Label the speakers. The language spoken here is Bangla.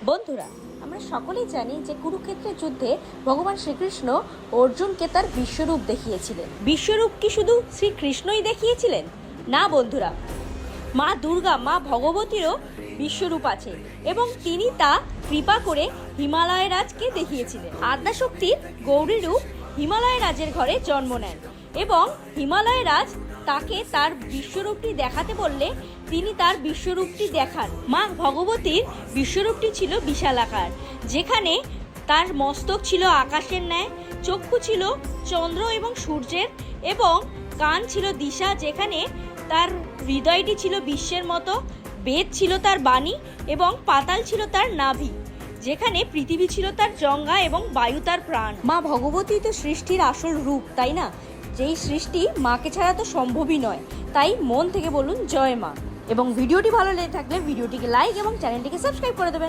Speaker 1: বন্ধুরা, আমরা সকলেই জানি যে কুরুক্ষেত্রের যুদ্ধে ভগবান শ্রীকৃষ্ণ অর্জুনকে তার বিশ্বরূপ দেখিয়েছিলেন। বিশ্বরূপ কি শুধু শ্রীকৃষ্ণই দেখিয়েছিলেন? না বন্ধুরা, মা দুর্গা, মা ভগবতীরও বিশ্বরূপ আছে এবং তিনি তা কৃপা করে হিমালয় রাজকে দেখিয়েছিলেন। আদ্যাশক্তির গৌরী রূপ হিমালয় রাজের ঘরে জন্ম নেন এবং হিমালয় রাজ তাকে তার বিশ্বরূপটি দেখাতে বললে তিনি তার বিশ্বরূপটি দেখান। মা ভগবতীর বিশ্বরূপটি ছিল বিশালাকার, যেখানে তার মস্তক ছিল আকাশের ন্যায়, চক্ষু ছিল চন্দ্র এবং সূর্যের, এবং কান ছিল দিশা, যেখানে তার হৃদয়টি ছিল বিশ্বের মতো, বেদ ছিল তার বাণী এবং পাতাল ছিল তার নাভি, যেখানে পৃথিবী ছিল তার জঙ্গা এবং বায়ু তার প্রাণ। মা ভগবতী তো সৃষ্টির আসল রূপ, তাই না? যেই সৃষ্টি মাকে ছাড়া তো সম্ভবই নয়। তাই মন থেকে বলুন জয় মা। এবং ভিডিওটি ভালো লেগে থাকলে ভিডিওটিকে লাইক এবং চ্যানেলটিকে সাবস্ক্রাইব করে দেবেন।